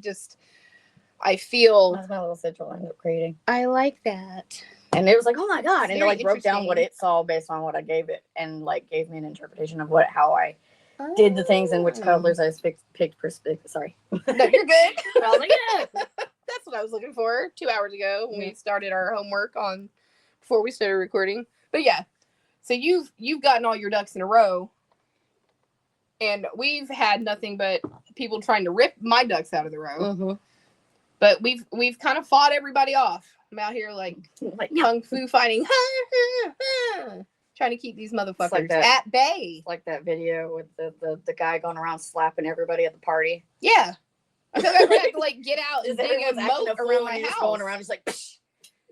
feel That's my little sigil I ended up creating. I like that. And it was like, oh my God. It's And it very like broke down what interesting. it saw based on what I gave it, and like gave me an interpretation of how I did the things and which colors I picked perspective. Sorry. No, you're good. I was like, yeah. That's what I was looking for 2 hours ago when we started our homework before we started recording. But yeah, so you've gotten all your ducks in a row, and we've had nothing but people trying to rip my ducks out of the row. Mm-hmm. But we've kind of fought everybody off. I'm out here like kung fu fighting, trying to keep these motherfuckers like that. at bay. Like that video with the guy going around slapping everybody at the party. Yeah, I feel like I have to like get out and dig a Everyone's acting moat a fool around and my you're house. just going around just like, psh.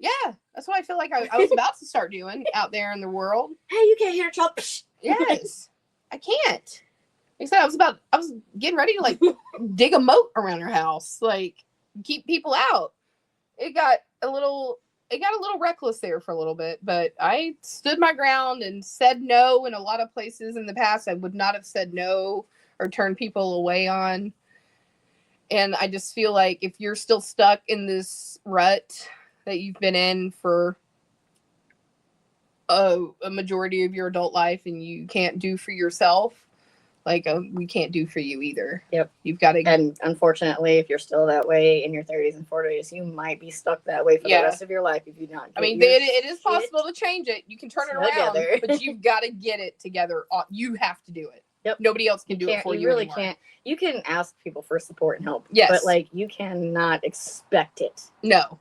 Yeah, that's what I feel like I was about to start doing out there in the world. Hey, you can't hear a child. Psh. Yes, I can't. Like I said, I was getting ready to like dig a moat around her house, like keep people out. It got a little reckless there for a little bit, but I stood my ground and said no. In a lot of places in the past, I would not have said no or turned people away on. And I just feel like if you're still stuck in this rut that you've been in for a majority of your adult life, and you can't do for yourself, like we can't do for you either. Yep. You've got to. And unfortunately, if you're still that way in your 30s and 40s, you might be stuck that way for the rest of your life if you not. I mean, it is possible to change it. You can turn it around, together. but you've got to get it together. You have to do it. Yep. Nobody else can do it for you. You really anymore. can't. You can ask people for support and help. Yes. But like, you cannot expect it. No.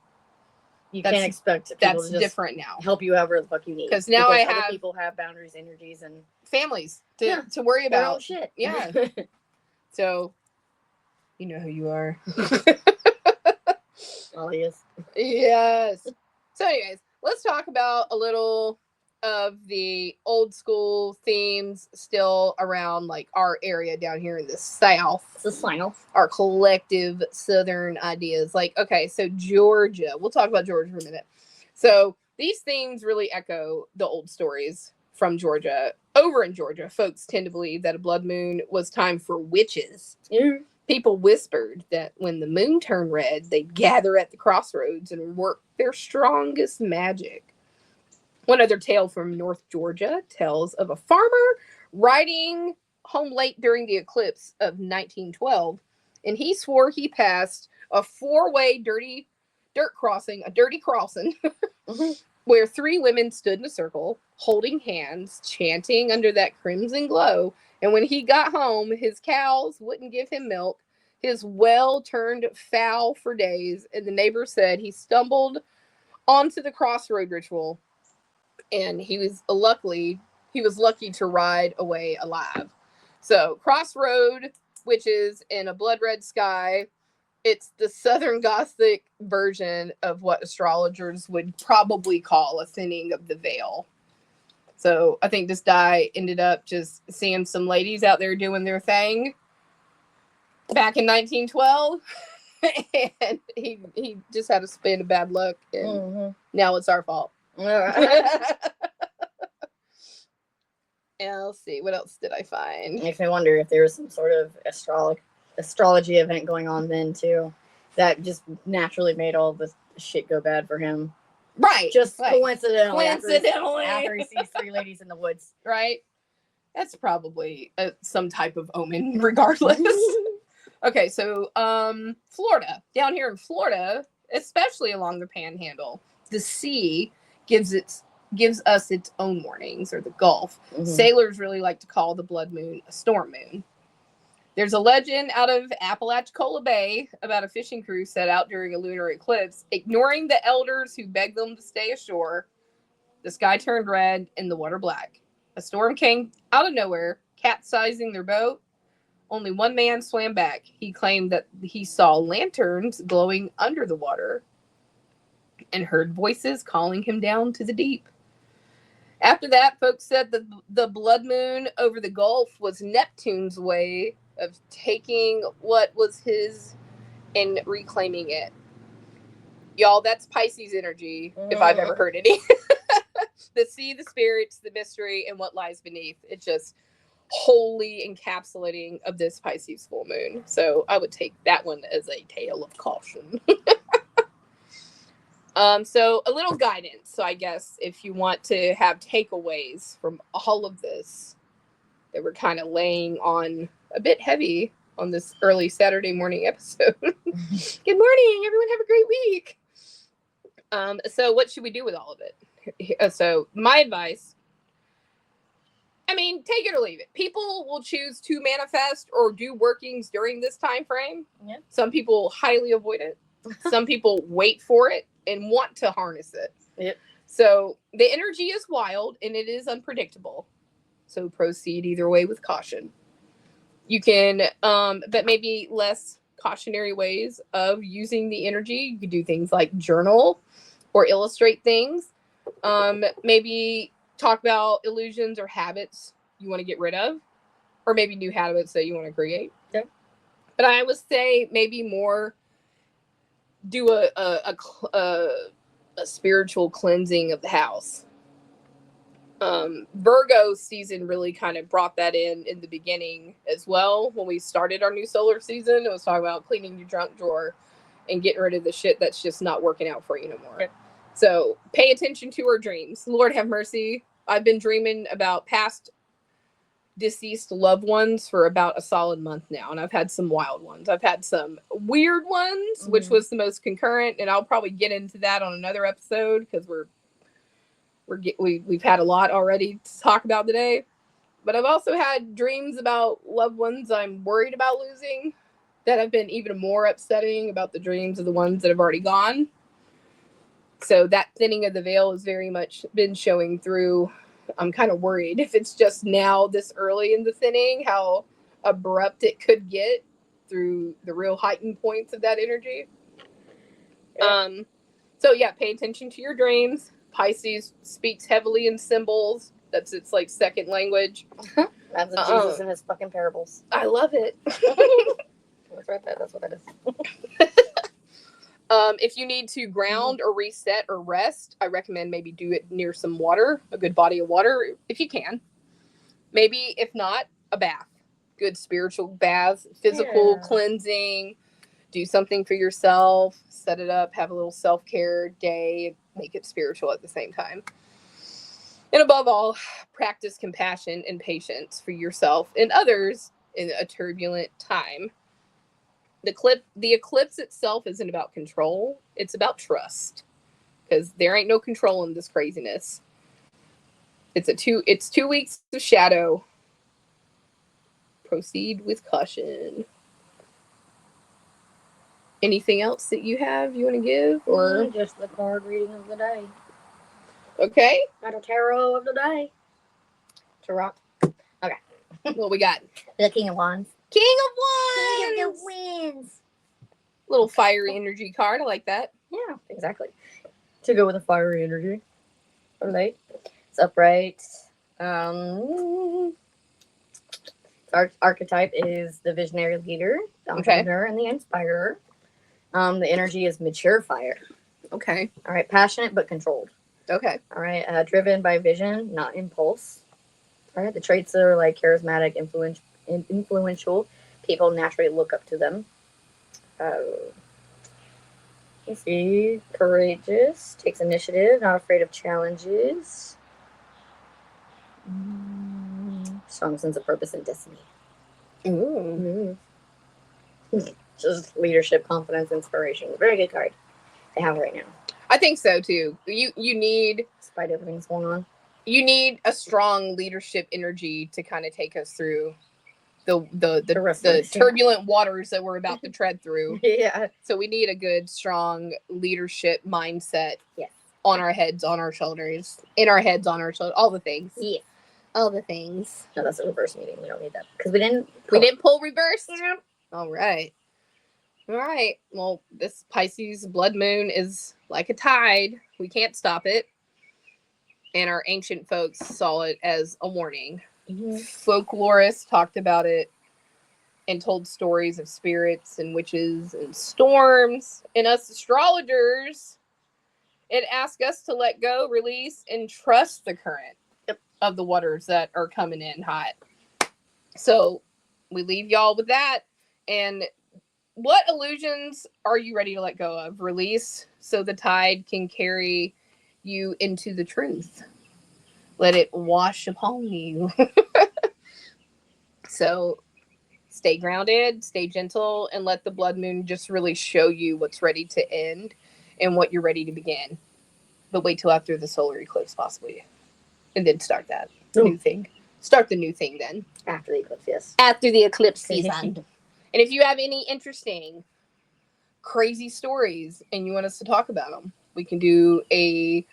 You can't expect people That's to just different now. help you however the fuck you need. Because now other people have boundaries, energies, and families to worry their about. own shit. Yeah. So, you know who you are. Well, he is. Yes. So, anyways, let's talk about a little of the old school themes still around like our area down here in the South. It's a South. Our collective Southern ideas. Like, okay, so Georgia. We'll talk about Georgia for a minute. So these themes really echo the old stories from Georgia. Over in Georgia, folks tend to believe that a blood moon was time for witches. Yeah. People whispered that when the moon turned red, they'd gather at the crossroads and work their strongest magic. One other tale from North Georgia tells of a farmer riding home late during the eclipse of 1912, and he swore he passed a four-way dirty crossing, Mm-hmm. where three women stood in a circle, holding hands, chanting under that crimson glow. And when he got home, his cows wouldn't give him milk. His well turned foul for days, and the neighbor said he stumbled onto the crossroad ritual, and he was lucky to ride away alive. So crossroad, which is in a blood red sky, it's the Southern Gothic version of what astrologers would probably call a thinning of the veil. So I think this guy ended up just seeing some ladies out there doing their thing back in 1912. And he just had a spin of bad luck, and now it's our fault. And let's see, what else did I find? Makes me wonder if there was some sort of astrology event going on then too, that just naturally made all this shit go bad for him. Right. Just right. coincidentally. Coincidentally. After he sees 3 ladies in the woods. Right. That's probably some type of omen, regardless. Okay, so Florida. Down here in Florida, especially along the Panhandle, the sea gives us its own mornings, or the Gulf. Sailors really like to call the blood moon a storm moon. There's a legend out of Apalachicola Bay about a fishing crew set out during a lunar eclipse. Ignoring the elders who begged them to stay ashore, the sky turned red and the water black. A storm came out of nowhere, capsizing their boat. Only one man swam back. He claimed that he saw lanterns glowing under the water and heard voices calling him down to the deep. After that, folks said that the blood moon over the Gulf was Neptune's way of taking what was his and reclaiming it. Y'all, that's Pisces energy, if I've ever heard any. The sea, the spirits, the mystery, and what lies beneath. It's just wholly encapsulating of this Pisces full moon. So I would take that one as a tale of caution. So a little guidance. So I guess if you want to have takeaways from all of this that we're kind of laying on a bit heavy on this early Saturday morning episode. Good morning, everyone. Have a great week. So what should we do with all of it? So my advice, I mean, take it or leave it. People will choose to manifest or do workings during this time frame. Yeah. Some people highly avoid it. Some people wait for it and want to harness it. Yep. So the energy is wild and it is unpredictable. So proceed either way with caution. You can, but maybe less cautionary ways of using the energy. You could do things like journal or illustrate things. Maybe talk about illusions or habits you want to get rid of, or maybe new habits that you want to create. Yeah. But I would say maybe more do a spiritual cleansing of the house. Virgo season really kind of brought that in the beginning as well. When we started our new solar season, it was talking about cleaning your junk drawer and getting rid of the shit that's just not working out for you no more. Okay. So pay attention to our dreams. Lord have mercy. I've been dreaming about past deceased loved ones for about a solid month now, and I've had some wild ones. I've had some weird ones, which was the most concurrent, and I'll probably get into that on another episode because we've had a lot already to talk about today. But I've also had dreams about loved ones I'm worried about losing that have been even more upsetting about the dreams of the ones that have already gone. So that thinning of the veil has very much been showing through. I'm kind of worried if it's just now this early in the thinning, how abrupt it could get through the real heightened points of that energy. Yeah. So yeah, pay attention to your dreams. Pisces speaks heavily in symbols. That's its like second language. That's what Jesus in his fucking parables. I love it. That's right there. That's what that is. If you need to ground or reset or rest, I recommend maybe do it near some water, a good body of water, if you can. Maybe, if not, a bath. Good spiritual bath, physical cleansing. Do something for yourself. Set it up. Have a little self-care day. Make it spiritual at the same time. And above all, practice compassion and patience for yourself and others in a turbulent time. The eclipse itself isn't about control. It's about trust. Because there ain't no control in this craziness. It's 2 weeks of shadow. Proceed with caution. Anything else that you want to give? Or just the card reading of the day. okay, Not a tarot of the day. Tarot. what we got? The King of Wands. King of King Wands. of the winds. Little fiery energy card. I like that. Yeah, exactly. To go with a fiery energy. Alright. It's upright. Archetype is the visionary leader, the entrepreneur, and the inspirer. The energy is mature fire. Okay. All right, passionate but controlled. Okay. All right, driven by vision, not impulse. All right, the traits are like charismatic, influential. People naturally look up to them. Let's see, courageous, takes initiative, not afraid of challenges. Strong sense of purpose and destiny. Ooh. Just leadership, confidence, inspiration. Very good card to have right now. I think so too. You need, Despite everything that's going on. you need a strong leadership energy to kind of take us through the turbulent waters that we're about to tread through. Yeah. So we need a good, strong leadership mindset. Yes. On our heads, on our shoulders, in our heads, on our shoulders, all the things. Yeah. All the things. No, that's a reverse meeting. We don't need that because we didn't. Pull reverse. Yeah. All right. All right. Well, this Pisces blood moon is like a tide. We can't stop it. And our ancient folks saw it as a warning. Mm-hmm. Folklorists talked about it and told stories of spirits and witches and storms. And us astrologers, it asked us to let go, release, and trust the current of the waters that are coming in hot. So we leave y'all with that. And what illusions are you ready to let go of? Release so the tide can carry you into the truth. Let it wash upon you. So stay grounded, stay gentle, and let the blood moon just really show you what's ready to end and what you're ready to begin. But wait till after the solar eclipse, possibly. And then start that new thing. Start the new thing then. After the eclipse, yes. After the eclipse season. And if you have any interesting, crazy stories and you want us to talk about them, we can do a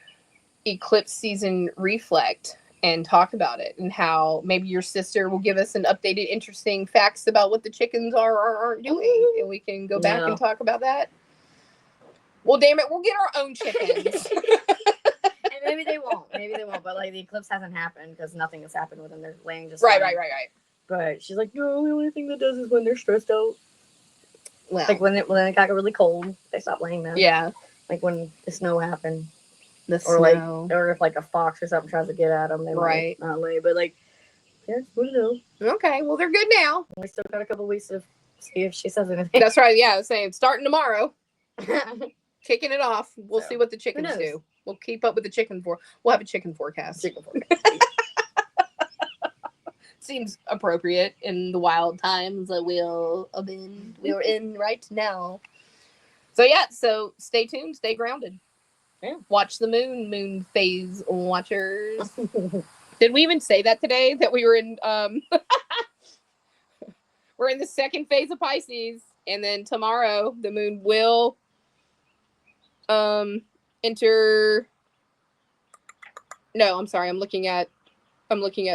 eclipse season reflect and talk about it and how maybe your sister will give us an updated, interesting facts about what the chickens are or aren't doing. And we can go back and talk about that. Well, damn it, we'll get our own chickens. And maybe they won't. Maybe they won't. But like the eclipse hasn't happened because nothing has happened with them. They're laying just Right. But she's like, no, the only thing that does is when they're stressed out. Well, Like when it got really cold, they stopped laying them. yeah. Like when the snow happened. The snow. Or if like a fox or something tries to get at them, they might not lay. But like, yeah, what to do? Okay, well, they're good now. We still got a couple weeks to see if she says anything. That's right. Yeah, I was saying starting tomorrow. Kicking it off. We'll see what the chickens do. We'll keep up with the chicken We'll have a chicken forecast. Seems appropriate in the wild times that we're in right now. So yeah, so stay tuned, stay grounded. Yeah. Watch the moon phase watchers. Did we even say that today? That we were in we're in the second phase of Pisces, and then tomorrow the moon will enter. No, I'm sorry. I'm looking at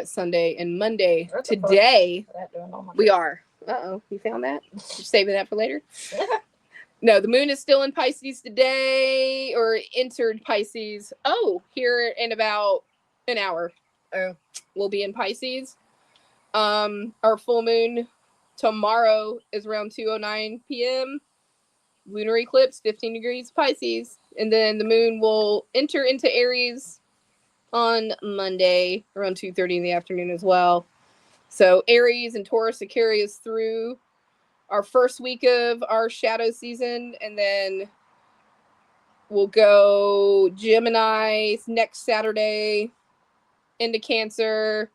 Sunday and Monday. Today we are. Uh-oh, you found that? You're saving that for later? No, the moon is still in Pisces today, or entered Pisces. Oh, here in about an hour. We'll be in Pisces. Our full moon tomorrow is around 2:09 p.m. Lunar eclipse, 15 degrees Pisces. And then the moon will enter into Aries on Monday around 2:30 in the afternoon as well. So Aries and Taurus will carry us through our first week of our shadow season, and then we'll go Gemini next Saturday into Cancer,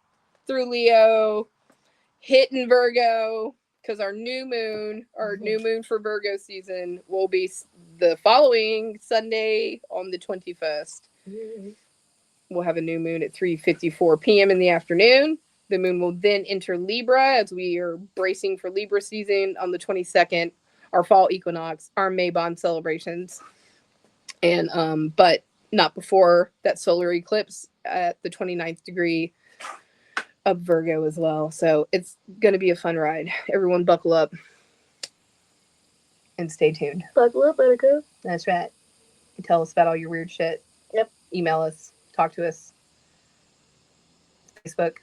through Leo, hitting Virgo, because our new moon for Virgo season will be the following Sunday on the 21st. We'll have a new moon at 3:54 p.m. in the afternoon. The moon will then enter Libra as we are bracing for Libra season on the 22nd our fall equinox, our Mabon celebrations, and but not before that solar eclipse at the 29th degree of Virgo as well. So it's going to be a fun ride. Everyone buckle up and stay tuned. Buckle up, buttercup. That's right. You tell us about all your weird shit. Yep. Email us. Talk to us. Facebook.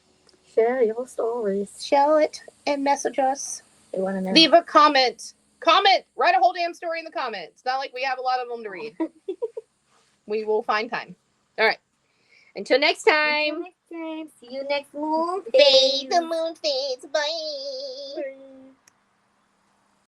Share your stories. Show it and message us. We want to know. Leave a comment. Comment. Write a whole damn story in the comments. It's not like we have a lot of them to read. We will find time. All right. Until next time. Until next time. See you next moon. Fade the moon fades. Bye.